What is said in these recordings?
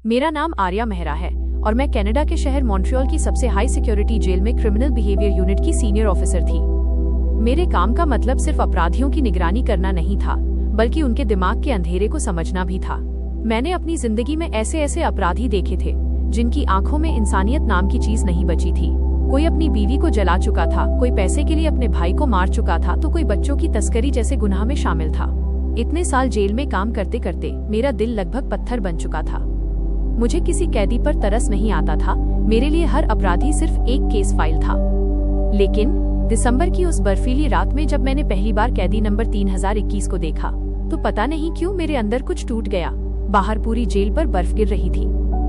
मेरा नाम आर्या मेहरा है और मैं कनाडा के शहर मॉन्ट्रियल की सबसे हाई सिक्योरिटी जेल में क्रिमिनल बिहेवियर यूनिट की सीनियर ऑफिसर थी। मेरे काम का मतलब सिर्फ अपराधियों की निगरानी करना नहीं था, बल्कि उनके दिमाग के अंधेरे को समझना भी था। मैंने अपनी जिंदगी में ऐसे ऐसे अपराधी देखे थे जिनकी आंखों में इंसानियत नाम की चीज नहीं बची थी। कोई अपनी बीवी को जला चुका था, कोई पैसे के लिए अपने भाई को मार चुका था, तो कोई बच्चों की तस्करी जैसे गुनाह में शामिल था। इतने साल जेल में काम करते करते मेरा दिल लगभग पत्थर बन चुका था। मुझे किसी कैदी पर तरस नहीं आता था, मेरे लिए हर अपराधी सिर्फ एक केस फाइल था। लेकिन दिसंबर की उस बर्फीली रात में जब मैंने पहली बार कैदी नंबर 3021 को देखा, तो पता नहीं क्यों मेरे अंदर कुछ टूट गया। बाहर पूरी जेल पर बर्फ गिर रही थी,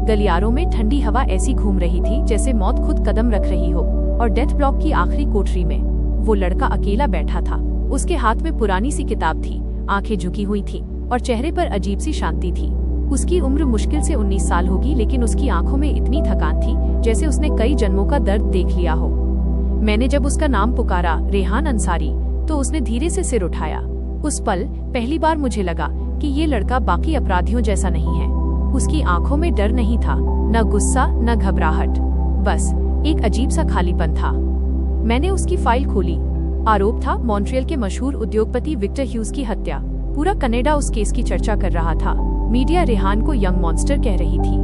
गलियारों में ठंडी हवा ऐसी घूम रही थी जैसे मौत खुद कदम रख रही हो, और डेथ ब्लॉक की आखिरी कोठरी में वो लड़का अकेला बैठा था। उसके हाथ में पुरानी सी किताब थी, आंखें झुकी हुई थी और चेहरे पर अजीब सी शांति थी। उसकी उम्र मुश्किल से 19 साल होगी, लेकिन उसकी आंखों में इतनी थकान थी जैसे उसने कई जन्मों का दर्द देख लिया हो। मैंने जब उसका नाम पुकारा, रेहान अंसारी, तो उसने धीरे से सिर उठाया। उस पल पहली बार मुझे लगा कि ये लड़का बाकी अपराधियों जैसा नहीं है। उसकी आंखों में डर नहीं था, न गुस्सा न घबराहट, बस एक अजीब सा खालीपन था। मैंने उसकी फाइल खोली। आरोप था मॉन्ट्रियल के मशहूर उद्योगपति विक्टर ह्यूज की हत्या। पूरा कनाडा उस केस की चर्चा कर रहा था। मीडिया रेहान को यंग मॉन्स्टर कह रही थी।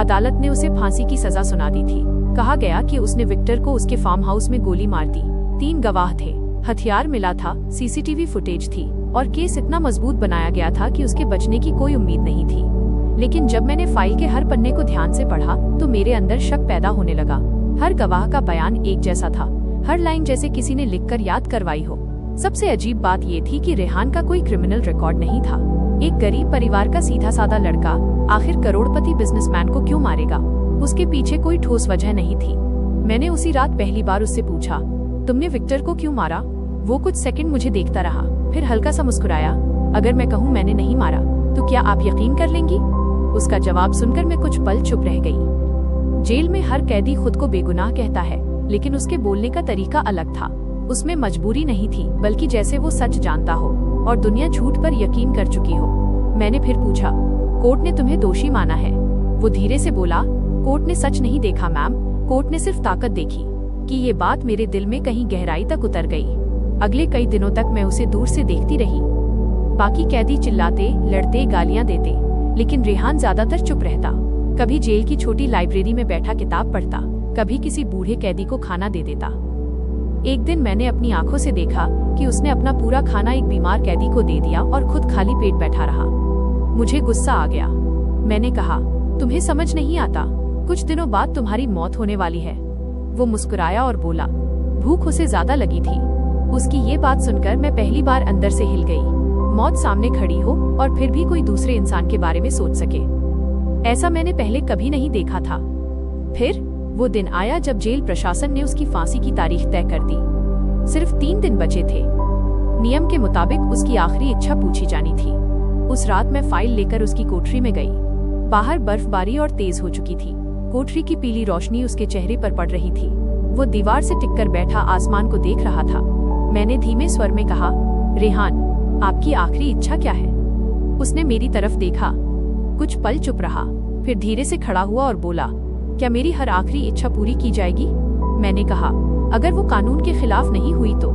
अदालत ने उसे फांसी की सजा सुना दी थी। कहा गया कि उसने विक्टर को उसके फार्म हाउस में गोली मार दी। 3 गवाह थे, हथियार मिला था, सीसीटीवी फुटेज थी और केस इतना मजबूत बनाया गया था कि उसके बचने की कोई उम्मीद नहीं थी। लेकिन जब मैंने फाइल के हर पन्ने को ध्यान से पढ़ा तो मेरे अंदर शक पैदा होने लगा। हर गवाह का बयान एक जैसा था, हर लाइन जैसे किसी ने लिखकर याद करवाई हो। सबसे अजीब बात ये थी कि रेहान का कोई क्रिमिनल रिकॉर्ड नहीं था। एक गरीब परिवार का सीधा साधा लड़का आखिर करोड़पति बिजनेसमैन को क्यों मारेगा? उसके पीछे कोई ठोस वजह नहीं थी। मैंने उसी रात पहली बार उससे पूछा, तुमने विक्टर को क्यों मारा? वो कुछ सेकंड मुझे देखता रहा, फिर हल्का सा मुस्कुराया। अगर मैं कहूँ मैंने नहीं मारा तो क्या आप यकीन कर लेंगी? उसका जवाब सुनकर मैं कुछ पल चुप रह गई। जेल में हर कैदी खुद को बेगुनाह कहता है, लेकिन उसके बोलने का तरीका अलग था। उसमें मजबूरी नहीं थी, बल्कि जैसे वो सच जानता हो और दुनिया झूठ पर यकीन कर चुकी हो। मैंने फिर पूछा, कोर्ट ने तुम्हें दोषी माना है? वो धीरे से बोला, कोर्ट ने सच नहीं देखा मैम, कोर्ट ने सिर्फ ताकत देखी। कि ये बात मेरे दिल में कहीं गहराई तक उतर गई। अगले कई दिनों तक मैं उसे दूर से देखती रही। बाकी कैदी चिल्लाते, लड़ते, गालियां देते, लेकिन रेहान ज्यादातर चुप रहता। कभी जेल की छोटी लाइब्रेरी में बैठा किताब पढ़ता, कभी किसी बूढ़े कैदी को खाना दे देता। एक दिन मैंने अपनी आंखों से देखा कि उसने अपना पूरा खाना एक बीमार कैदी को दे दिया और खुद खाली पेट बैठा रहा। मुझे गुस्सा आ गया। मैंने कहा, तुम्हें समझ नहीं आता, कुछ दिनों बाद तुम्हारी मौत होने वाली है। वो मुस्कुराया और बोला, भूख उसे ज्यादा लगी थी। उसकी ये बात सुनकर मैं पहली बार अंदर से हिल गई। मौत सामने खड़ी हो और फिर भी कोई दूसरे इंसान के बारे में सोच सके, ऐसा मैंने पहले कभी नहीं देखा था। फिर वो दिन आया जब जेल प्रशासन ने उसकी फांसी की तारीख तय कर दी। सिर्फ 3 दिन बचे थे। नियम के मुताबिक उसकी आखिरी इच्छा पूछी जानी थी। उस रात मैं फाइल लेकर उसकी कोठरी में गई। बाहर बर्फबारी और तेज हो चुकी थी। कोठरी की पीली रोशनी उसके चेहरे पर पड़ रही थी। वो दीवार से टिककर बैठा आसमान को देख रहा था। मैंने धीमे स्वर में कहा, रेहान, आपकी आखिरी इच्छा क्या है? उसने मेरी तरफ देखा, कुछ पल चुप रहा, फिर धीरे से खड़ा हुआ और बोला, क्या मेरी हर आखिरी इच्छा पूरी की जाएगी? मैंने कहा, अगर वो कानून के खिलाफ नहीं हुई तो।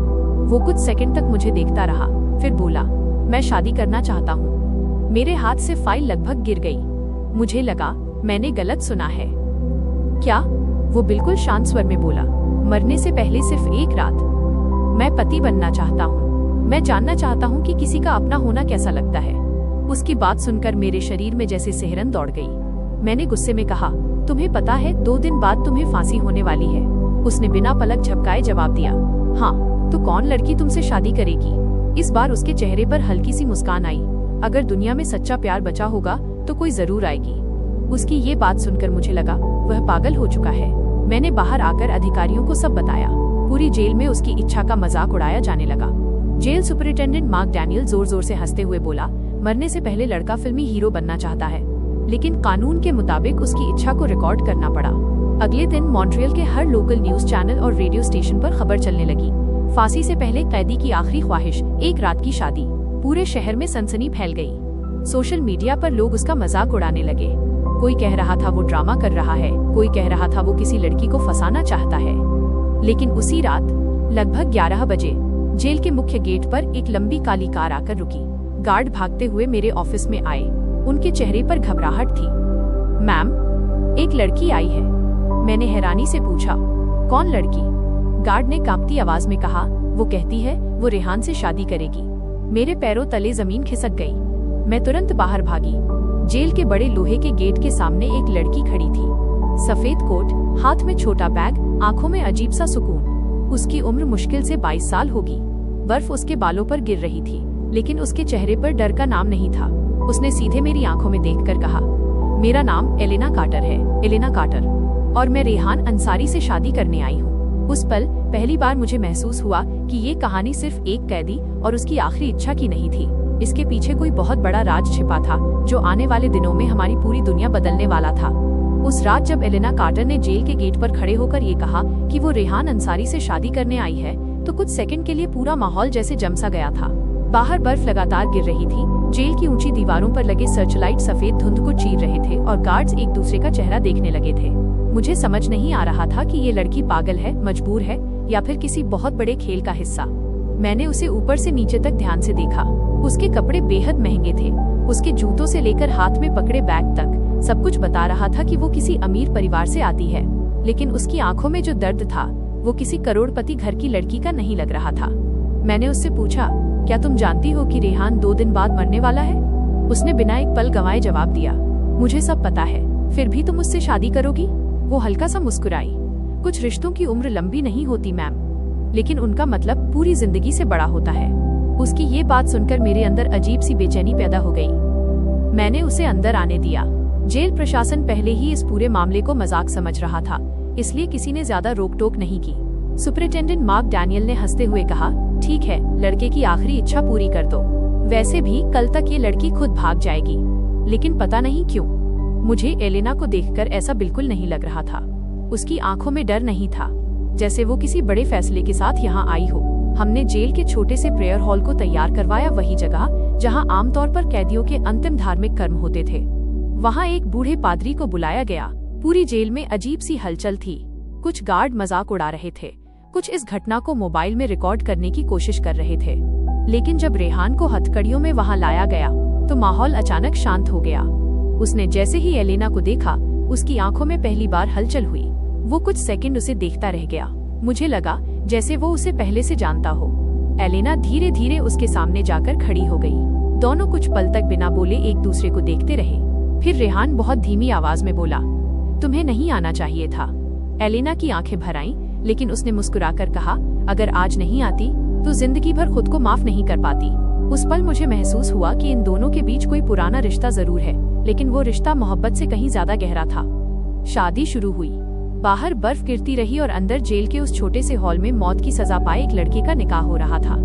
वो कुछ सेकंड तक मुझे देखता रहा, फिर बोला, मैं शादी करना चाहता हूँ। मेरे हाथ से फाइल लगभग गिर गई। मुझे लगा मैंने गलत सुना है। क्या? वो बिल्कुल शांत स्वर में बोला, मरने से पहले सिर्फ एक रात। मैं पति बनना चाहता हूँ। मैं जानना चाहता हूँ कि किसी का अपना होना कैसा लगता है। उसकी बात सुनकर मेरे शरीर में जैसे सिहरन दौड़ गई। मैंने गुस्से में कहा, तुम्हें पता है 2 दिन बाद तुम्हें फांसी होने वाली है? उसने बिना पलक झपकाए जवाब दिया, हाँ, तो कौन लड़की तुमसे शादी करेगी? इस बार उसके चेहरे पर हल्की सी मुस्कान आई। अगर दुनिया में सच्चा प्यार बचा होगा तो कोई जरूर आएगी। उसकी ये बात सुनकर मुझे लगा वह पागल हो चुका है। मैंने बाहर आकर अधिकारियों को सब बताया। पूरी जेल में उसकी इच्छा का मजाक उड़ाया जाने लगा। जेल सुपरिटेंडेंट मार्क डैनियल जोर जोर से हंसते हुए बोला, मरने से पहले लड़का फिल्मी हीरो बनना चाहता है, लेकिन कानून के मुताबिक उसकी इच्छा को रिकॉर्ड करना पड़ा। अगले दिन मॉन्ट्रियल के हर लोकल न्यूज चैनल और रेडियो स्टेशन पर खबर चलने लगी, फांसी से पहले कैदी की आखिरी ख्वाहिश, एक रात की शादी। पूरे शहर में सनसनी फैल गई। सोशल मीडिया पर लोग उसका मजाक उड़ाने लगे। कोई कह रहा था वो ड्रामा कर रहा है, कोई कह रहा था वो किसी लड़की को फंसाना चाहता है। लेकिन उसी रात लगभग 11 बजे जेल के मुख्य गेट पर एक लंबी काली कार आकर रुकी। गार्ड भागते हुए मेरे ऑफिस में आए। उनके चेहरे पर घबराहट थी। मैम, एक लड़की आई है। मैंने हैरानी से पूछा, कौन लड़की? गार्ड ने कांपती आवाज में कहा, वो कहती है वो रेहान से शादी करेगी। मेरे पैरों तले जमीन खिसक गई। मैं तुरंत बाहर भागी। जेल के बड़े लोहे के गेट के सामने एक लड़की खड़ी थी। सफेद कोट, हाथ में छोटा बैग, आंखों में अजीब सा सुकून। उसकी उम्र मुश्किल से 22 साल होगी। बर्फ उसके बालों पर गिर रही थी, लेकिन उसके चेहरे पर डर का नाम नहीं था। उसने सीधे मेरी आंखों में देखकर कहा, मेरा नाम एलेना कार्टर है, एलेना कार्टर, और मैं रेहान अंसारी से शादी करने आई हूँ। उस पल पहली बार मुझे महसूस हुआ कि ये कहानी सिर्फ एक कैदी और उसकी आखिरी इच्छा की नहीं थी। इसके पीछे कोई बहुत बड़ा राज छिपा था, जो आने वाले दिनों में हमारी पूरी दुनिया बदलने वाला था। उस रात जब एलेना कार्टर ने जेल के गेट पर खड़े होकर ये कहा कि वो रेहान अंसारी से शादी करने आई है, तो कुछ सेकंड के लिए पूरा माहौल जैसे जम सा गया था। बाहर बर्फ लगातार गिर रही थी। जेल की ऊंची दीवारों पर लगे सर्चलाइट सफेद धुंध को चीर रहे थे और गार्ड्स एक दूसरे का चेहरा देखने लगे थे। मुझे समझ नहीं आ रहा था कि ये लड़की पागल है, मजबूर है, या फिर किसी बहुत बड़े खेल का हिस्सा। मैंने उसे ऊपर से नीचे तक ध्यान से देखा। उसके कपड़े बेहद महंगे थे। उसके जूतों से लेकर हाथ में पकड़े बैग तक सब कुछ बता रहा था कि वो किसी अमीर परिवार से आती है। लेकिन उसकी आंखों में जो दर्द था, वो किसी करोड़पति घर की लड़की का नहीं लग रहा था। मैंने उससे पूछा, क्या तुम जानती हो कि रेहान 2 दिन बाद मरने वाला है? उसने बिना एक पल गंवाए जवाब दिया, मुझे सब पता है, फिर भी तुम उससे शादी करोगी? वो हल्का सा मुस्कुराई। कुछ रिश्तों की उम्र लंबी नहीं होती मैम, लेकिन उनका मतलब पूरी जिंदगी से बड़ा होता है। उसकी ये बात सुनकर मेरे अंदर अजीब सी बेचैनी पैदा हो गई। मैंने उसे अंदर आने दिया। जेल प्रशासन पहले ही इस पूरे मामले को मजाक समझ रहा था, इसलिए किसी ने ज्यादा रोक टोक नहीं की। सुपरिटेंडेंट मार्क डैनियल ने हंसते हुए कहा, ठीक है, लड़के की आखिरी इच्छा पूरी कर दो। वैसे भी कल तक ये लड़की खुद भाग जाएगी। लेकिन पता नहीं क्यों मुझे एलेना को देखकर ऐसा बिल्कुल नहीं लग रहा था। उसकी आंखों में डर नहीं था, जैसे वो किसी बड़े फैसले के साथ यहाँ आई हो। हमने जेल के छोटे से प्रेयर हॉल को तैयार करवाया, वही जगह जहाँ आमतौर पर कैदियों के अंतिम धार्मिक कर्म होते थे। वहाँ एक बूढ़े पादरी को बुलाया गया। पूरी जेल में अजीब सी हलचल थी। कुछ गार्ड मजाक उड़ा रहे थे, कुछ इस घटना को मोबाइल में रिकॉर्ड करने की कोशिश कर रहे थे। लेकिन जब रेहान को हथकड़ियों में वहाँ लाया गया, तो माहौल अचानक शांत हो गया। उसने जैसे ही एलेना को देखा, उसकी आंखों में पहली बार हलचल हुई। वो कुछ सेकंड उसे देखता रह गया। मुझे लगा जैसे वो उसे पहले से जानता हो। एलेना धीरे धीरे उसके सामने जाकर खड़ी हो गई। दोनों कुछ पल तक बिना बोले एक दूसरे को देखते रहे। फिर रेहान बहुत धीमी आवाज में बोला, तुम्हें नहीं आना चाहिए था। एलेना की आंखें भर आईं, लेकिन उसने मुस्कुराकर कहा, अगर आज नहीं आती तो जिंदगी भर खुद को माफ नहीं कर पाती। उस पल मुझे महसूस हुआ कि इन दोनों के बीच कोई पुराना रिश्ता जरूर है, लेकिन वो रिश्ता मोहब्बत से कहीं ज्यादा गहरा था। शादी शुरू हुई। बाहर बर्फ गिरती रही और अंदर जेल के उस छोटे से हॉल में मौत की सजा पाए एक लड़के का निकाह हो रहा था।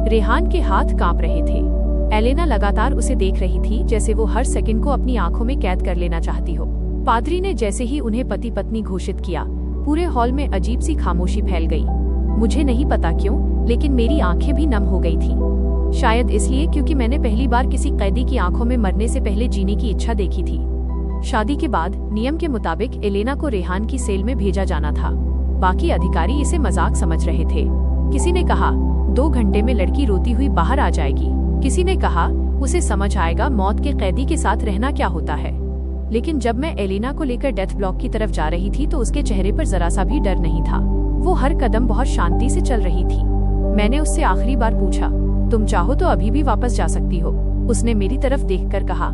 रेहान के हाथ कांप रहे थे। एलेना लगातार उसे देख रही थी, जैसे वो हर सेकंड को अपनी आंखों में कैद कर लेना चाहती हो। पादरी ने जैसे ही उन्हें पति पत्नी घोषित किया, पूरे हॉल में अजीब सी खामोशी फैल गई। मुझे नहीं पता क्यों, लेकिन मेरी आंखें भी नम हो गई थी। शायद इसलिए क्योंकि मैंने पहली बार किसी कैदी की आंखों में मरने से पहले जीने की इच्छा देखी थी। शादी के बाद नियम के मुताबिक एलेना को रेहान की सेल में भेजा जाना था। बाकी अधिकारी इसे मजाक समझ रहे थे। किसी ने कहा 2 घंटे में लड़की रोती हुई बाहर आ जाएगी। किसी ने कहा उसे समझ आएगा मौत के कैदी के साथ रहना क्या होता है। लेकिन जब मैं एलेना को लेकर डेथ ब्लॉक की तरफ जा रही थी, तो उसके चेहरे पर जरा सा भी डर नहीं था। वो हर कदम बहुत शांति से चल रही थी। मैंने उससे आखिरी बार पूछा, तुम चाहो तो अभी भी वापस जा सकती हो। उसने मेरी तरफ देखकर कहा,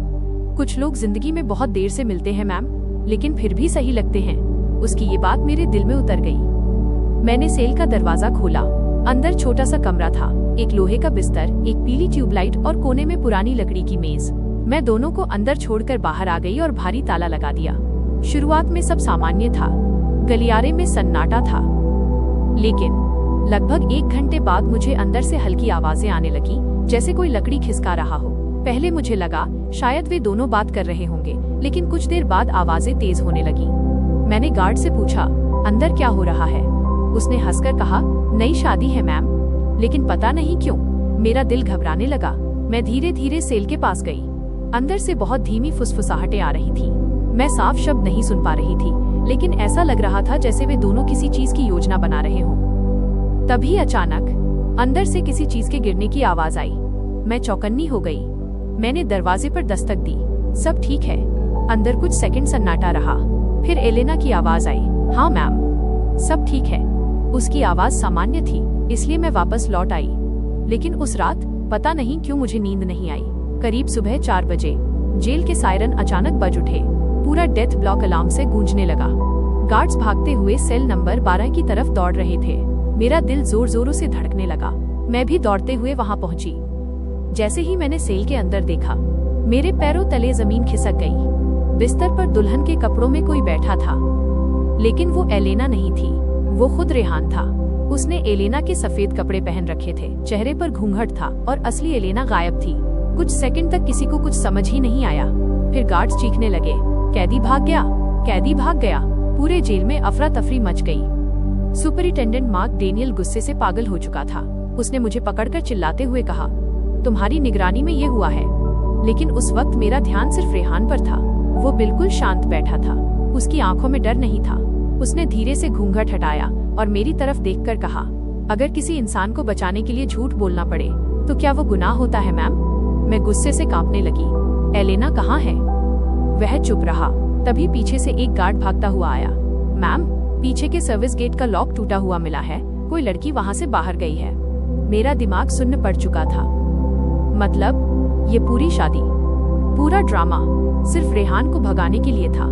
कुछ लोग जिंदगी में बहुत देर से मिलते हैं मैम, लेकिन फिर भी सही लगते हैं। उसकी ये बात मेरे दिल में उतर गई। मैंने सेल का दरवाजा खोला। अंदर छोटा सा कमरा था, एक लोहे का बिस्तर, एक पीली ट्यूबलाइट और कोने में पुरानी लकड़ी की मेज। मैं दोनों को अंदर छोड़कर बाहर आ गई और भारी ताला लगा दिया। शुरुआत में सब सामान्य था, गलियारे में सन्नाटा था, लेकिन लगभग 1 घंटे बाद मुझे अंदर से हल्की आवाजें आने लगी, जैसे कोई लकड़ी खिसका रहा हो। पहले मुझे लगा शायद वे दोनों बात कर रहे होंगे, लेकिन कुछ देर बाद आवाजें तेज होने लगी। मैंने गार्ड से पूछा, अंदर क्या हो रहा है? उसने हंसकर कहा, नई शादी है मैम। लेकिन पता नहीं क्यों मेरा दिल घबराने लगा। मैं धीरे धीरे सेल के पास गई। अंदर से बहुत धीमी फुसफुसाहटें आ रही थी। मैं साफ शब्द नहीं सुन पा रही थी, लेकिन ऐसा लग रहा था जैसे वे दोनों किसी चीज की योजना बना रहे हों। तभी अचानक अंदर से किसी चीज के गिरने की आवाज आई। मैं चौकन्नी हो गई। मैंने दरवाजे पर दस्तक दी। सब ठीक है। अंदर कुछ सेकंड सन्नाटा रहा। फिर एलेना की आवाज आई, हाँ मैम, सब ठीक है। उसकी आवाज सामान्य थी, इसलिए मैं वापस लौट आई। लेकिन उस रात पता नहीं क्यों मुझे नींद नहीं आई। करीब सुबह 4 बजे जेल के सायरन अचानक बज उठे। पूरा डेथ ब्लॉक अलार्म से गूंजने लगा। गार्ड्स भागते हुए सेल नंबर 12 की तरफ दौड़ रहे थे। मेरा दिल जोर जोरों से धड़कने लगा। मैं भी दौड़ते हुए वहां पहुंची। जैसे ही मैंने सेल के अंदर देखा, मेरे पैरों तले जमीन खिसक गई। बिस्तर पर दुल्हन के कपड़ों में कोई बैठा था, लेकिन वो एलेना नहीं थी, वो खुद रेहान था। उसने एलेना के सफेद कपड़े पहन रखे थे, चेहरे पर घूंघट था और असली एलेना गायब थी। कुछ सेकंड तक किसी को कुछ समझ ही नहीं आया। फिर गार्ड्स चीखने लगे, कैदी भाग गया, कैदी भाग गया। पूरे जेल में अफरा तफरी मच गई। सुपरिटेंडेंट मार्क डेनियल गुस्से से पागल हो चुका था। उसने मुझे पकड़कर चिल्लाते हुए कहा, तुम्हारी निगरानी में ये हुआ है। लेकिन उस वक्त मेरा ध्यान सिर्फ रेहान पर था। वो बिल्कुल शांत बैठा था, उसकी आंखों में डर नहीं था। उसने धीरे से घूंघट हटाया और मेरी तरफ देखकर कहा, अगर किसी इंसान को बचाने के लिए झूठ बोलना पड़े तो क्या वो गुनाह होता है मैम? मैं गुस्से से कांपने लगी। एलेना कहाँ है? वह चुप रहा। तभी पीछे से एक गार्ड भागता हुआ आया। मैम, पीछे के सर्विस गेट का लॉक टूटा हुआ मिला है, कोई लड़की वहाँ से बाहर गई है। मेरा दिमाग सुन्न पड़ चुका था। मतलब ये पूरी शादी, पूरा ड्रामा सिर्फ रेहान को भगाने के लिए था।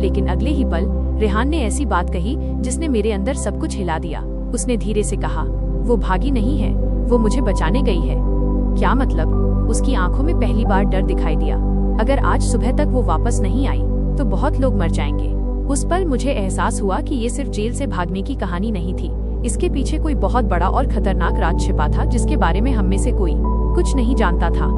लेकिन अगले ही पल रेहान ने ऐसी बात कही जिसने मेरे अंदर सब कुछ हिला दिया। उसने धीरे से कहा, वो भागी नहीं है, वो मुझे बचाने गई है। क्या मतलब? उसकी आंखों में पहली बार डर दिखाई दिया। अगर आज सुबह तक वो वापस नहीं आई तो बहुत लोग मर जाएंगे। उस पल मुझे एहसास हुआ कि ये सिर्फ जेल से भागने की कहानी नहीं थी। इसके पीछे कोई बहुत बड़ा और खतरनाक राज छिपा था, जिसके बारे में हम में से कोई कुछ नहीं जानता था।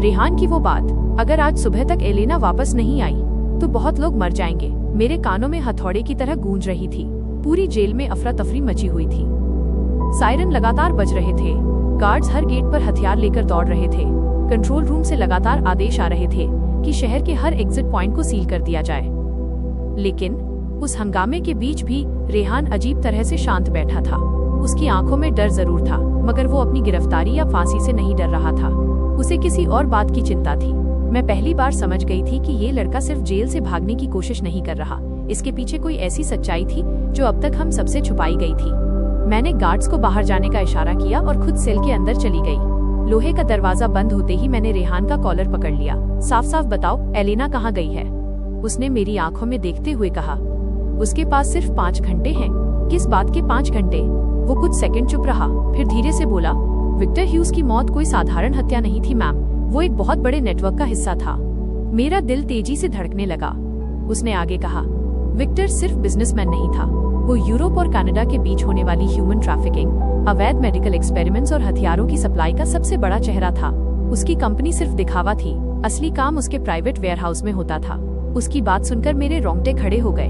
रेहान की वो बात, अगर आज सुबह तक एलेना वापस नहीं आई तो बहुत लोग मर जाएंगे, मेरे कानों में हथौड़े की तरह गूंज रही थी। पूरी जेल में अफरा तफरी मची हुई थी। सायरन लगातार बज रहे थे। गार्ड्स हर गेट पर हथियार लेकर दौड़ रहे थे। कंट्रोल रूम से लगातार आदेश आ रहे थे कि शहर के हर एग्जिट पॉइंट को सील कर दिया जाए। लेकिन उस हंगामे के बीच भी रेहान अजीब तरह से शांत बैठा था। उसकी आंखों में डर जरूर था, मगर वो अपनी गिरफ्तारी या फांसी से नहीं डर रहा था। उसे किसी और बात की चिंता थी। मैं पहली बार समझ गई थी कि ये लड़का सिर्फ जेल से भागने की कोशिश नहीं कर रहा। इसके पीछे कोई ऐसी सच्चाई थी जो अब तक हम सबसे छुपाई गई थी। मैंने गार्ड्स को बाहर जाने का इशारा किया और खुद सेल के अंदर चली गई। लोहे का दरवाजा बंद होते ही मैंने रेहान का कॉलर पकड़ लिया। साफ साफ बताओ, एलेना कहाँ गई है? उसने मेरी आंखों में देखते हुए कहा। उसके पास सिर्फ 5 घंटे हैं। किस बात के 5 घंटे? वो कुछ सेकंड चुप रहा, फिर धीरे से बोला, विक्टर ह्यूज की मौत कोई साधारण हत्या नहीं थी मैम, वो एक बहुत बड़े नेटवर्क का हिस्सा था। मेरा दिल तेजी से धड़कने लगा। उसने आगे कहा, विक्टर सिर्फ बिजनेसमैन नहीं था, वो यूरोप और कनाडा के बीच होने वाली ह्यूमन ट्रैफिकिंग, अवैध मेडिकल एक्सपेरिमेंट्स और हथियारों की सप्लाई का सबसे बड़ा चेहरा था। उसकी कंपनी सिर्फ दिखावा थी, असली काम उसके प्राइवेट वेयरहाउस में होता था। उसकी बात सुनकर मेरे रोंगटे खड़े हो गए।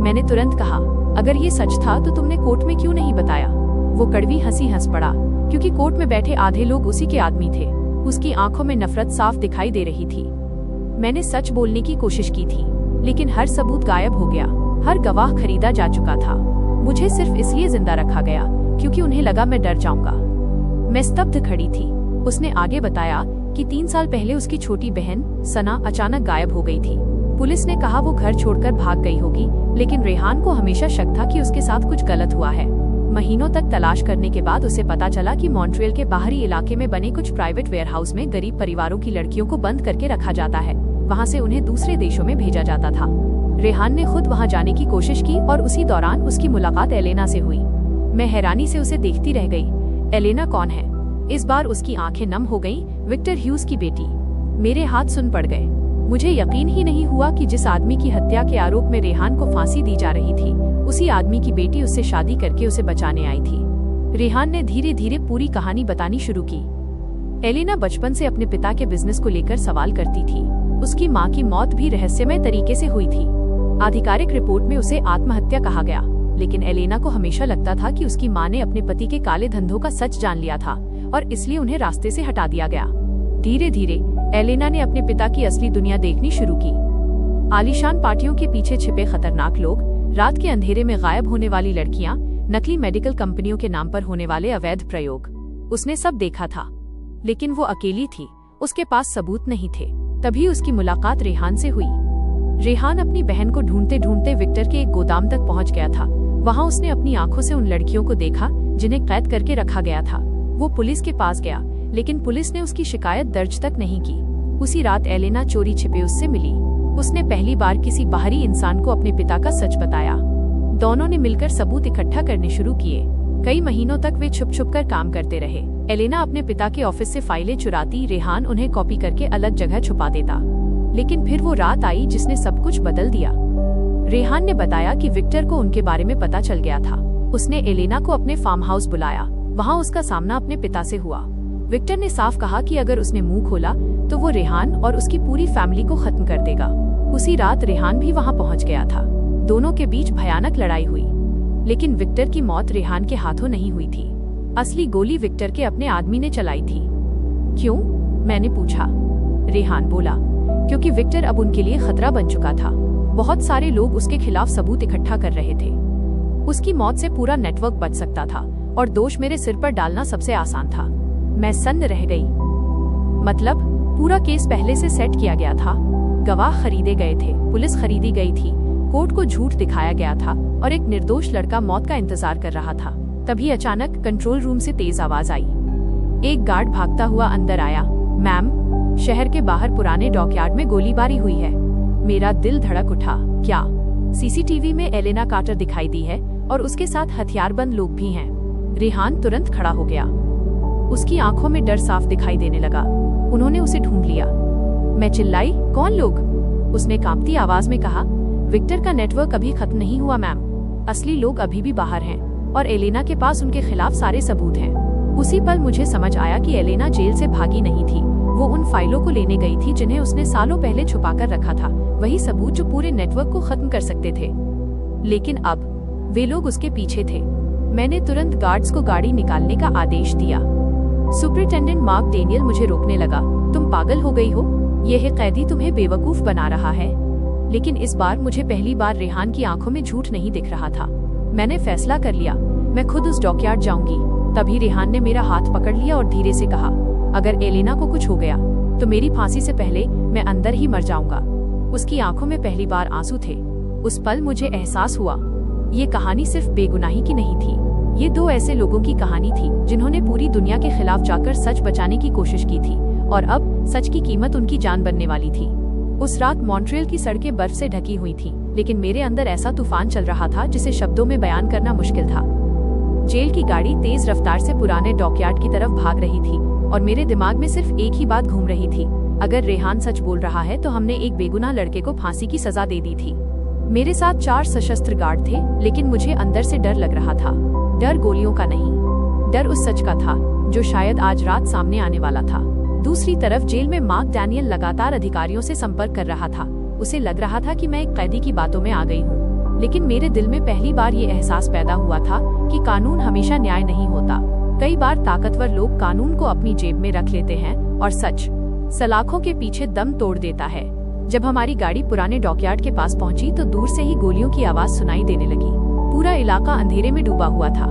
मैंने तुरंत कहा, अगर ये सच था तो तुमने कोर्ट में क्यों नहीं बताया? वो कड़वी हंसी हंस पड़ा, क्योंकि कोर्ट में बैठे आधे लोग उसी के आदमी थे। उसकी आंखों में नफरत साफ दिखाई दे रही थी। मैंने सच बोलने की कोशिश की थी, लेकिन हर सबूत गायब हो गया, हर गवाह खरीदा जा चुका था। मुझे सिर्फ इसलिए जिंदा रखा गया क्योंकि उन्हें लगा मैं डर जाऊंगा। मैं स्तब्ध खड़ी थी। उसने आगे बताया कि 3 साल पहले उसकी छोटी बहन सना अचानक गायब हो गई थी। पुलिस ने कहा वो घर छोड़कर भाग गई होगी, लेकिन रेहान को हमेशा शक था कि उसके साथ कुछ गलत हुआ है। महीनों तक तलाश करने के बाद उसे पता चला कि मॉन्ट्रियल के बाहरी इलाके में बने कुछ प्राइवेट वेयरहाउस में गरीब परिवारों की लड़कियों को बंद करके रखा जाता है। वहाँ से उन्हें दूसरे देशों में भेजा जाता था। रेहान ने खुद वहाँ जाने की कोशिश की और उसी दौरान उसकी मुलाकात एलेना से हुई। मैं हैरानी से उसे देखती रह गई। एलेना कौन है? इस बार उसकी आंखें नम हो गईं। विक्टर ह्यूज की बेटी। मेरे हाथ सुन पड़ गए। मुझे यकीन ही नहीं हुआ कि जिस आदमी की हत्या के आरोप में रेहान को फांसी दी जा रही थी, उसी आदमी की बेटी उससे शादी करके उसे बचाने आई थी। रेहान ने धीरे धीरे पूरी कहानी बतानी शुरू की। एलेना बचपन से अपने पिता के बिजनेस को लेकर सवाल करती थी। उसकी माँ की मौत भी रहस्यमय तरीके से हुई थी। आधिकारिक रिपोर्ट में उसे आत्महत्या कहा गया, लेकिन एलेना को हमेशा लगता था कि उसकी माँ ने अपने पति के काले धंधों का सच जान लिया था और इसलिए उन्हें रास्ते से हटा दिया गया। धीरे धीरे एलेना ने अपने पिता की असली दुनिया देखनी शुरू की। आलीशान पार्टियों के पीछे छिपे खतरनाक लोग, रात के अंधेरे में गायब होने वाली लड़कियां, नकली मेडिकल कंपनियों के नाम पर होने वाले अवैध प्रयोग। उसने सब देखा था, लेकिन वो अकेली थी, उसके पास सबूत नहीं थे। तभी उसकी मुलाकात रेहान से हुई। रेहान अपनी बहन को ढूंढते ढूंढते विक्टर के एक गोदाम तक पहुंच गया था। वहां उसने अपनी आंखों से उन लड़कियों को देखा जिन्हें कैद करके रखा गया था। वो पुलिस के पास गया, लेकिन पुलिस ने उसकी शिकायत दर्ज तक नहीं की। उसी रात एलेना चोरी छिपे उससे मिली। उसने पहली बार किसी बाहरी इंसान को अपने पिता का सच बताया। दोनों ने मिलकर सबूत इकट्ठा करने शुरू किए। कई महीनों तक वे छुप छुप कर काम करते रहे। एलेना अपने पिता के ऑफिस से फाइलें चुराती, रेहान उन्हें कॉपी करके अलग जगह छुपा देता। लेकिन फिर वो रात आई जिसने सब कुछ बदल दिया। रेहान ने बताया कि विक्टर को उनके बारे में पता चल गया था। उसने एलेना को अपने फार्म हाउस बुलाया। वहाँ उसका सामना अपने पिता से हुआ। विक्टर ने साफ कहा कि अगर उसने मुंह खोला तो वो रेहान और उसकी पूरी फैमिली को खत्म कर देगा। उसी रात रेहान भी वहाँ पहुँच गया था। दोनों के बीच भयानक लड़ाई हुई, लेकिन विक्टर की मौत रेहान के हाथों नहीं हुई थी। असली गोली विक्टर के अपने आदमी ने चलाई थी। क्यों? मैंने पूछा। रेहान बोला, क्योंकि विक्टर अब उनके लिए खतरा बन चुका था। बहुत सारे लोग उसके खिलाफ सबूत इकट्ठा कर रहे थे। उसकी मौत से पूरा नेटवर्क बच सकता था और दोष मेरे सिर पर डालना सबसे आसान था। मैं सन्न रह गई। मतलब पूरा केस पहले से सेट किया गया था, गवाह खरीदे गए थे, पुलिस खरीदी गई थी, कोर्ट को झूठ दिखाया गया था और एक निर्दोष लड़का मौत का इंतजार कर रहा था। तभी अचानक कंट्रोल रूम से तेज आवाज आई। एक गार्ड भागता हुआ अंदर आया। मैम, शहर के बाहर पुराने डॉकयार्ड में गोलीबारी हुई है। मेरा दिल धड़क उठा। क्या? सीसीटीवी में एलेना कार्टर दिखाई दी है और उसके साथ हथियारबंद लोग भी हैं। रेहान तुरंत खड़ा हो गया। उसकी आंखों में डर साफ दिखाई देने लगा। उन्होंने उसे ढूंढ लिया। मैं चिल्लाई, कौन लोग? उसने कांपती आवाज में कहा, विक्टर का नेटवर्क अभी खत्म नहीं हुआ मैम। असली लोग अभी भी बाहर हैं और एलेना के पास उनके खिलाफ सारे सबूत हैं। उसी पल मुझे समझ आया कि एलेना जेल से भागी नहीं थी। वो उन फाइलों को लेने गई थी जिन्हें उसने सालों पहले छुपा कर रखा था। वही सबूत जो पूरे नेटवर्क को खत्म कर सकते थे। लेकिन अब वे लोग उसके पीछे थे। मैंने तुरंत गार्ड्स को गाड़ी निकालने का आदेश दिया। सुपरिटेंडेंट मार्क डेनियल मुझे रोकने लगा। तुम पागल हो गई हो? यह कैदी तुम्हें बेवकूफ बना रहा है। लेकिन इस बार मुझे पहली बार रेहान की आंखों में झूठ नहीं दिख रहा था। मैंने फैसला कर लिया, मैं खुद उस डॉकयार्ड जाऊंगी। तभी रेहान ने मेरा हाथ पकड़ लिया और धीरे से कहा, अगर एलेना को कुछ हो गया तो मेरी फांसी से पहले मैं अंदर ही मर जाऊंगा। उसकी आंखों में पहली बार आंसू थे। उस पल मुझे एहसास हुआ, ये कहानी सिर्फ बेगुनाही की नहीं थी। ये दो ऐसे लोगों की कहानी थी जिन्होंने पूरी दुनिया के खिलाफ जाकर सच बचाने की कोशिश की थी और अब सच की कीमत उनकी जान बनने वाली थी। उस रात मॉन्ट्रियल की सड़कें बर्फ से ढकी हुई थीं, लेकिन मेरे अंदर ऐसा तूफान चल रहा था जिसे शब्दों में बयान करना मुश्किल था। जेल की गाड़ी तेज रफ्तार से पुराने डॉकयार्ड की तरफ भाग रही थी और मेरे दिमाग में सिर्फ एक ही बात घूम रही थी, अगर रेहान सच बोल रहा है तो हमने एक बेगुनाह लड़के को फांसी की सजा दे दी थी। मेरे साथ 4 सशस्त्र गार्ड थे, लेकिन मुझे अंदर से डर लग रहा था। डर गोलियों का नहीं, डर उस सच का था जो शायद आज रात सामने आने वाला था। दूसरी तरफ जेल में मार्क डैनियल लगातार अधिकारियों से संपर्क कर रहा था। उसे लग रहा था कि मैं एक कैदी की बातों में आ गई हूँ, लेकिन मेरे दिल में पहली बार ये एहसास पैदा हुआ था कि कानून हमेशा न्याय नहीं होता। कई बार ताकतवर लोग कानून को अपनी जेब में रख लेते हैं और सच सलाखों के पीछे दम तोड़ देता है। जब हमारी गाड़ी पुराने डॉकयार्ड के पास पहुंची तो दूर से ही गोलियों की आवाज सुनाई देने लगी। पूरा इलाका अंधेरे में डूबा हुआ था।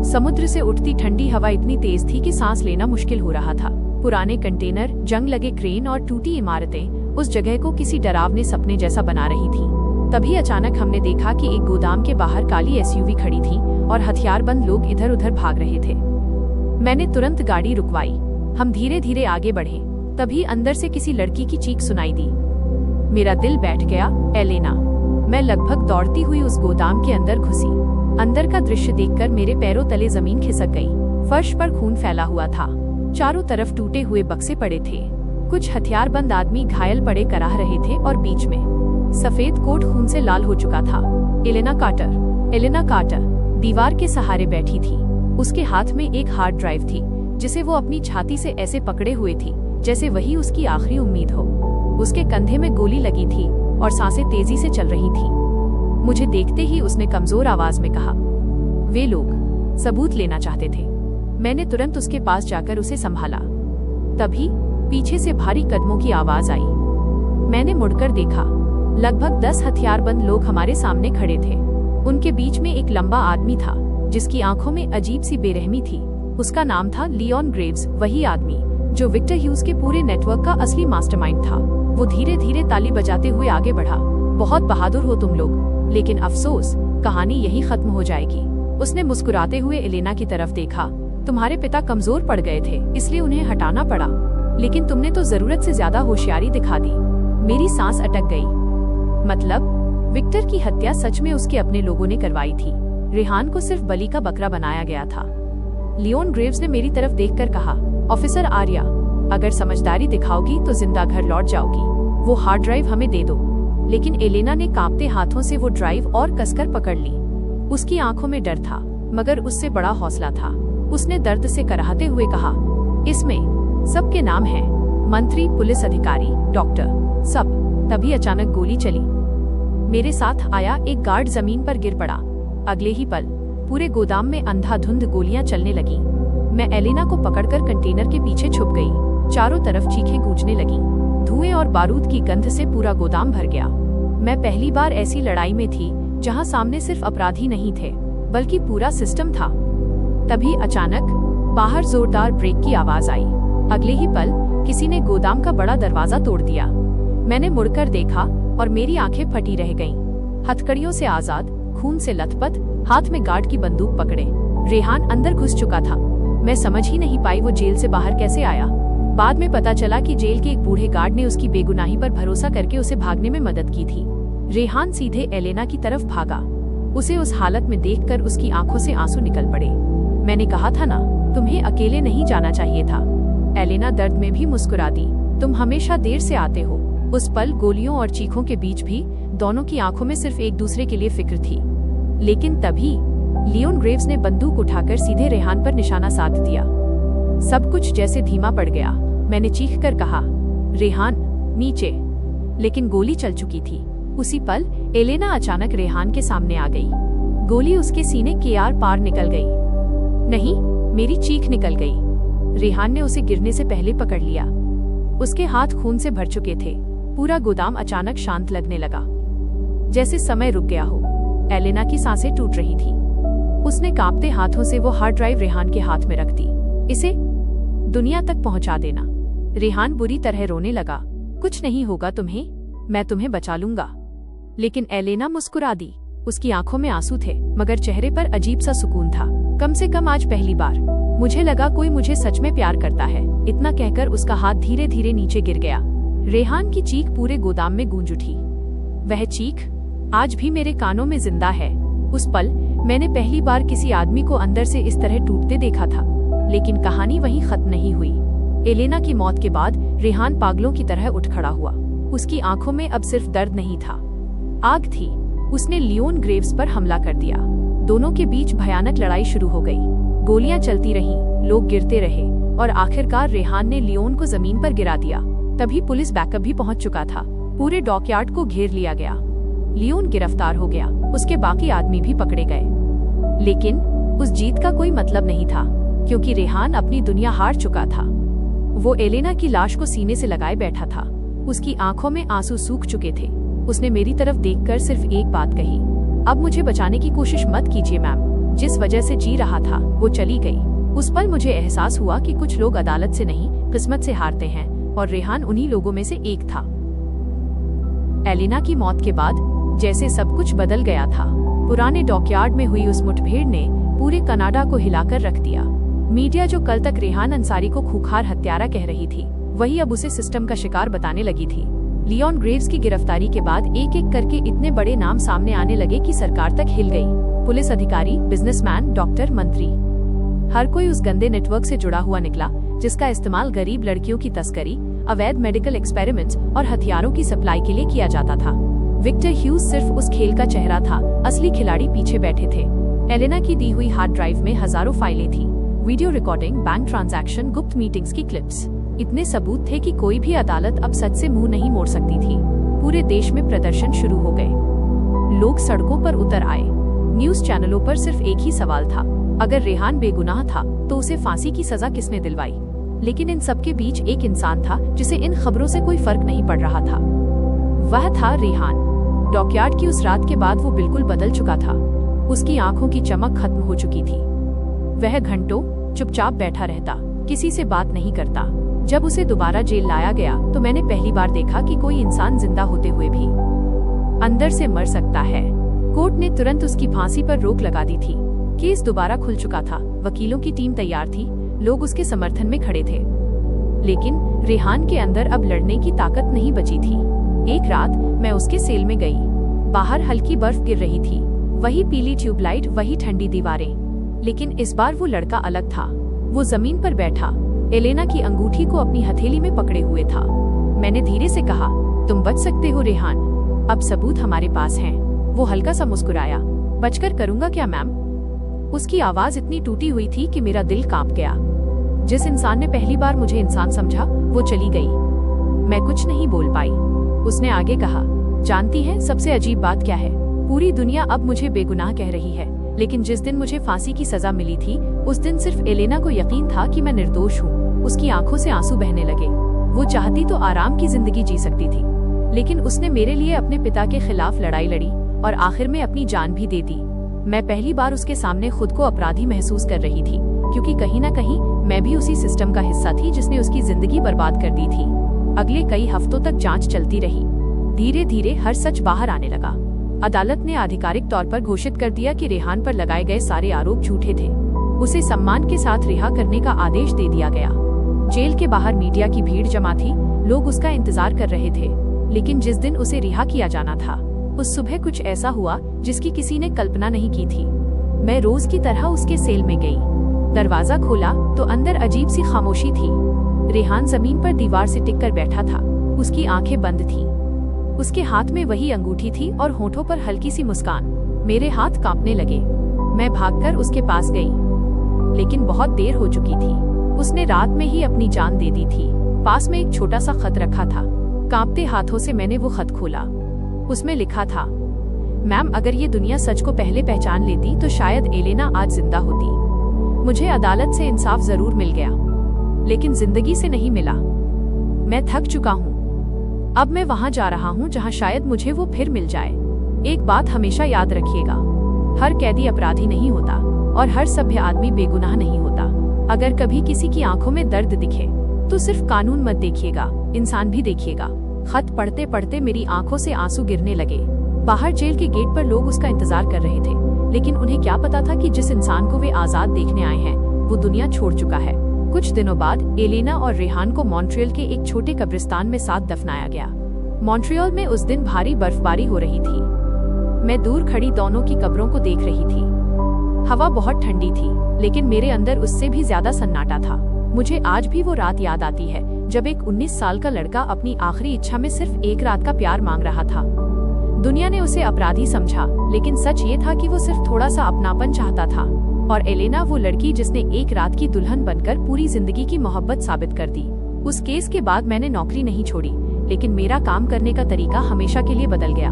समुद्र से उठती ठंडी हवा इतनी तेज थी कि सांस लेना मुश्किल हो रहा था। पुराने कंटेनर, जंग लगे क्रेन और टूटी इमारतें उस जगह को किसी डरावने सपने जैसा बना रही थीं। तभी अचानक हमने देखा कि एक गोदाम के बाहर काली एसयूवी खड़ी थी और हथियारबंद लोग इधर उधर भाग रहे थे। मैंने तुरंत गाड़ी रुकवाई। हम धीरे धीरे आगे बढ़े। तभी अंदर से किसी लड़की की चीख सुनाई दी। मेरा दिल बैठ गया, एलेना। मैं लगभग दौड़ती हुई उस गोदाम के अंदर घुसी। अंदर का दृश्य देखकर मेरे पैरों तले जमीन खिसक गई। फर्श पर खून फैला हुआ था। चारों तरफ टूटे हुए बक्से पड़े थे। कुछ हथियारबंद आदमी घायल पड़े कराह रहे थे और बीच में सफेद कोट खून से लाल हो चुका था। एलेना कार्टर दीवार के सहारे बैठी थी। उसके हाथ में एक हार्ड ड्राइव थी जिसे वो अपनी छाती से ऐसे पकड़े हुए थी जैसे वही उसकी आखिरी उम्मीद हो। उसके कंधे में गोली लगी थी और सांसें तेजी से चल रही थी। मुझे देखते ही उसने कमजोर आवाज में कहा, वे लोग सबूत लेना चाहते थे। मैंने तुरंत उसके पास जाकर उसे संभाला। तभी पीछे से भारी कदमों की आवाज आई। मैंने मुड़कर देखा। लगभग 10 हथियारबंद लोग हमारे सामने खड़े थे। उनके बीच में एक लंबा आदमी था जिसकी आंखों में अजीब सी बेरहमी थी। उसका नाम था लियोन ग्रेव्स, वही आदमी जो विक्टर ह्यूज के पूरे नेटवर्क का असली मास्टरमाइंड था। वो धीरे धीरे ताली बजाते हुए आगे बढ़ा। बहुत बहादुर हो तुम लोग, लेकिन अफसोस, कहानी यही खत्म हो जाएगी। उसने मुस्कुराते हुए एलेना की तरफ देखा। तुम्हारे पिता कमजोर पड़ गए थे, इसलिए उन्हें हटाना पड़ा, लेकिन तुमने तो जरूरत से ज्यादा होशियारी दिखा दी। मेरी सांस अटक गई। मतलब विक्टर की हत्या सच में उसके अपने लोगों ने करवाई थी। रेहान को सिर्फ बलि का बकरा बनाया गया था। लियोन ग्रेव्स ने मेरी तरफ देखकर कहा, ऑफिसर आर्या, अगर समझदारी दिखाओगी तो जिंदा घर लौट जाओगी। वो हार्ड ड्राइव हमें दे दो। लेकिन एलेना ने कांपते हाथों से वो ड्राइव और कसकर पकड़ ली। उसकी आंखों में डर था, मगर उससे बड़ा हौसला था। उसने दर्द से कराहते हुए कहा, इसमें सबके नाम हैं, मंत्री, पुलिस अधिकारी, डॉक्टर, सब। तभी अचानक गोली चली। मेरे साथ आया एक गार्ड जमीन पर गिर पड़ा। अगले ही पल पूरे गोदाम में अंधाधुंध गोलियां चलने लगी। मैं एलेना को पकड़कर कंटेनर के पीछे छुप गई। चारों तरफ चीखें गूंजने लगी। धुएं और बारूद की गंध से पूरा गोदाम भर गया। मैं पहली बार ऐसी लड़ाई में थी जहां सामने सिर्फ अपराधी नहीं थे, बल्कि पूरा सिस्टम था। तभी अचानक बाहर जोरदार ब्रेक की आवाज आई। अगले ही पल किसी ने गोदाम का बड़ा दरवाजा तोड़ दिया। मैंने मुड़कर देखा और मेरी आंखें फटी रह गईं। हथकड़ियों से आजाद, खून से लथपथ, हाथ में गार्ड की बंदूक पकड़े, रेहान अंदर घुस चुका था। मैं समझ ही नहीं पाई वो जेल से बाहर कैसे आया। बाद में पता चला कि जेल के एक बूढ़े गार्ड ने उसकी बेगुनाही पर भरोसा करके उसे भागने में मदद की थी। रेहान सीधे एलेना की तरफ भागा। उसे उस हालत में देखकर उसकी आंखों से आंसू निकल पड़े। मैंने कहा था ना, तुम्हें अकेले नहीं जाना चाहिए था। एलेना दर्द में भी मुस्कुरा दी। तुम हमेशा देर से आते हो। उस पल गोलियों और चीखों के बीच भी दोनों की आंखों में सिर्फ एक दूसरे के लिए फिक्र थी। लेकिन तभी लियोन ग्रेव्स ने बंदूक उठाकर सीधे रेहान पर निशाना साध दिया। सब कुछ जैसे धीमा पड़ गया। मैंने चीखकर कहा, रेहान, नीचे। लेकिन गोली चल चुकी थी। उसी पल एलेना अचानक रेहान के सामने आ गई। गोली उसके सीने के आर पार निकल गई। नहीं, मेरी चीख निकल गई। रेहान ने उसे गिरने से पहले पकड़ लिया। उसके हाथ खून से भर चुके थे। पूरा गोदाम अचानक शांत लगने लगा, जैसे समय रुक गया हो। एलेना की सांसें टूट रही थी। उसने कांपते हाथों से वो हार्ड ड्राइव रेहान के हाथ में रख दी। इसे दुनिया तक पहुंचा देना। रेहान बुरी तरह रोने लगा। कुछ नहीं होगा तुम्हें, मैं तुम्हें बचा लूंगा। लेकिन एलेना मुस्कुरा दी। उसकी आंखों में आंसू थे, मगर चेहरे पर अजीब सा सुकून था। कम से कम आज पहली बार मुझे लगा कोई मुझे सच में प्यार करता है। इतना कहकर उसका हाथ धीरे धीरे नीचे गिर गया। रेहान की चीख पूरे गोदाम में गूंज उठी। वह चीख आज भी मेरे कानों में जिंदा है। उस पल मैंने पहली बार किसी आदमी को अंदर से इस तरह टूटते देखा था। लेकिन कहानी वहीं खत्म नहीं हुई। एलेना की मौत के बाद रेहान पागलों की तरह उठ खड़ा हुआ। उसकी आंखों में अब सिर्फ दर्द नहीं था, आग थी। उसने लियोन ग्रेव्स पर हमला कर दिया। दोनों के बीच भयानक लड़ाई शुरू हो गई। गोलियां चलती रहीं, लोग गिरते रहे और आखिरकार रेहान ने लियोन को जमीन पर गिरा दिया। तभी पुलिस बैकअप भी पहुंच चुका था। पूरे डॉकयार्ड को घेर लिया गया। लियोन गिरफ्तार हो गया। उसके बाकी आदमी भी पकड़े गए। लेकिन उस जीत का कोई मतलब नहीं था, क्योंकि रेहान अपनी दुनिया हार चुका था। वो एलेना की लाश को सीने से लगाए बैठा था। उसकी आंखों में आंसू सूख चुके थे। उसने मेरी तरफ देखकर सिर्फ एक बात कही, अब मुझे बचाने की कोशिश मत कीजिए मैम। जिस वजह से जी रहा था वो चली गई। उस पल मुझे एहसास हुआ कि कुछ लोग अदालत से नहीं, किस्मत से हारते हैं, और रेहान उन्हीं लोगों में से एक था। एलेना की मौत के बाद जैसे सब कुछ बदल गया था। पुराने डॉकयार्ड में हुई उस मुठभेड़ ने पूरे कनाडा को हिलाकर रख दिया। मीडिया जो कल तक रेहान अंसारी को खूंखार हत्यारा कह रही थी, वही अब उसे सिस्टम का शिकार बताने लगी थी। लियोन ग्रेव्स की गिरफ्तारी के बाद एक एक करके इतने बड़े नाम सामने आने लगे कि सरकार तक हिल गई। पुलिस अधिकारी, बिजनेसमैन, डॉक्टर, मंत्री, हर कोई उस गंदे नेटवर्क से जुड़ा हुआ निकला जिसका इस्तेमाल गरीब लड़कियों की तस्करी, अवैध मेडिकल एक्सपेरिमेंट्स और हथियारों की सप्लाई के लिए किया जाता था। विक्टर ह्यूज सिर्फ उस खेल का चेहरा था, असली खिलाड़ी पीछे बैठे थे। एलेना की दी हुई हार्ड ड्राइव में हजारों फाइलें थी, वीडियो रिकॉर्डिंग, बैंक ट्रांजैक्शन, गुप्त मीटिंग्स की क्लिप्स। इतने सबूत थे कि कोई भी अदालत अब सच से मुंह नहीं मोड़ सकती थी। पूरे देश में प्रदर्शन शुरू हो गए। लोग सड़कों पर उतर आए। न्यूज चैनलों पर सिर्फ एक ही सवाल था, अगर रेहान बेगुनाह था तो उसे फांसी की सजा किसने दिलवाई। लेकिन इन सबके बीच एक इंसान था जिसे इन खबरों से कोई फर्क नहीं पड़ रहा था। वह था रेहान। डॉकयार्ड की उस रात के बाद वो बिल्कुल बदल चुका था। उसकी आंखों की चमक खत्म हो चुकी थी। वह घंटों चुपचाप बैठा रहता, किसी से बात नहीं करता। जब उसे दोबारा जेल लाया गया तो मैंने पहली बार देखा कि कोई इंसान जिंदा होते हुए भी अंदर से मर सकता है। कोर्ट ने तुरंत उसकी फांसी पर रोक लगा दी थी। केस दोबारा खुल चुका था, वकीलों की टीम तैयार थी, लोग उसके समर्थन में खड़े थे। लेकिन रेहान के अंदर अब लड़ने की ताकत नहीं बची थी। एक रात मैं उसके सेल में गई। बाहर हल्की बर्फ गिर रही थी, वही पीली ट्यूबलाइट, वही ठंडी दीवारें। लेकिन इस बार वो लड़का अलग था। वो जमीन पर बैठा, एलेना की अंगूठी को अपनी हथेली में पकड़े हुए था। मैंने धीरे से कहा, तुम बच सकते हो रेहान, अब सबूत हमारे पास हैं। वो हल्का सा मुस्कुराया। बचकर करूंगा क्या मैम? उसकी आवाज इतनी टूटी हुई थी कि मेरा दिल कांप गया। जिस इंसान ने पहली बार मुझे इंसान समझा, वो चली गई। मैं कुछ नहीं बोल पाई। उसने आगे कहा, जानती है सबसे अजीब बात क्या है? पूरी दुनिया अब मुझे बेगुनाह कह रही है, लेकिन जिस दिन मुझे फांसी की सजा मिली थी, उस दिन सिर्फ एलेना को यकीन था कि मैं निर्दोष हूँ। उसकी आंखों से आंसू बहने लगे। वो चाहती तो आराम की जिंदगी जी सकती थी, लेकिन उसने मेरे लिए अपने पिता के खिलाफ लड़ाई लड़ी और आखिर में अपनी जान भी दे दी। मैं पहली बार उसके सामने खुद को अपराधी महसूस कर रही थी, क्योंकि कहीं न कहीं मैं भी उसी सिस्टम का हिस्सा थी जिसने उसकी जिंदगी बर्बाद कर दी थी। अगले कई हफ्तों तक जांच चलती रही। धीरे धीरे हर सच बाहर आने लगा। अदालत ने आधिकारिक तौर पर घोषित कर दिया कि रेहान पर लगाए गए सारे आरोप झूठे थे। उसे सम्मान के साथ रिहा करने का आदेश दे दिया गया। जेल के बाहर मीडिया की भीड़ जमा थी, लोग उसका इंतजार कर रहे थे। लेकिन जिस दिन उसे रिहा किया जाना था, उस सुबह कुछ ऐसा हुआ जिसकी किसी ने कल्पना नहीं की थी। मैं रोज की तरह उसके सेल में गई। दरवाजा खोला तो अंदर अजीब सी खामोशी थी। रेहान जमीन पर दीवार से टिक कर बैठा था। उसकी आंखें बंद थीं। उसके हाथ में वही अंगूठी थी और होठों पर हल्की सी मुस्कान। मेरे हाथ कांपने लगे। मैं भागकर उसके पास गई, लेकिन बहुत देर हो चुकी थी। उसने रात में ही अपनी जान दे दी थी। पास में एक छोटा सा खत रखा था। कांपते हाथों से मैंने वो खत खोला। उसमें लिखा था, मैम, अगर ये दुनिया सच को पहले पहचान लेती तो शायद एलेना आज जिंदा होती। मुझे अदालत से इंसाफ जरूर मिल गया, लेकिन जिंदगी से नहीं मिला। मैं थक चुका हूँ। अब मैं वहाँ जा रहा हूँ जहाँ शायद मुझे वो फिर मिल जाए। एक बात हमेशा याद रखिएगा, हर कैदी अपराधी नहीं होता और हर सभ्य आदमी बेगुनाह नहीं होता। अगर कभी किसी की आंखों में दर्द दिखे तो सिर्फ कानून मत देखिएगा, इंसान भी देखिएगा। खत पढ़ते पढ़ते मेरी आंखों से आंसू गिरने लगे। बाहर जेल के गेट पर लोग उसका इंतजार कर रहे थे, लेकिन उन्हें क्या पता था कि जिस इंसान को वे आजाद देखने आए हैं, वो दुनिया छोड़ चुका है। कुछ दिनों बाद एलेना और रेहान को मॉन्ट्रियल के एक छोटे कब्रिस्तान में साथ दफनाया गया। मॉन्ट्रियल में उस दिन भारी बर्फबारी हो रही थी। मैं दूर खड़ी दोनों की कब्रों को देख रही थी। हवा बहुत ठंडी थी, लेकिन मेरे अंदर उससे भी ज्यादा सन्नाटा था। मुझे आज भी वो रात याद आती है जब एक 19 साल का लड़का अपनी आखिरी इच्छा में सिर्फ एक रात का प्यार मांग रहा था। दुनिया ने उसे अपराधी समझा, लेकिन सच ये था कि वो सिर्फ थोड़ा सा अपनापन चाहता था। और एलेना वो लड़की जिसने एक रात की दुल्हन बनकर पूरी जिंदगी की मोहब्बत साबित कर दी। उस केस के बाद मैंने नौकरी नहीं छोड़ी, लेकिन मेरा काम करने का तरीका हमेशा के लिए बदल गया।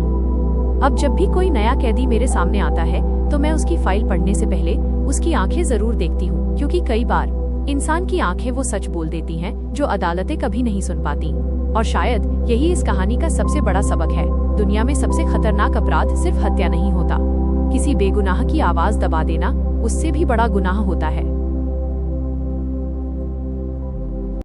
अब जब भी कोई नया कैदी मेरे सामने आता है तो मैं उसकी फाइल पढ़ने से पहले उसकी आंखें जरूर देखती हूँ, क्योंकि कई बार इंसान की आंखें वो सच बोल देती हैं जो अदालतें कभी नहीं सुन पाती। और शायद यही इस कहानी का सबसे बड़ा सबक है। दुनिया में सबसे खतरनाक अपराध सिर्फ हत्या नहीं होता, किसी बेगुनाह की आवाज दबा देना उससे भी बड़ा गुनाह होता है।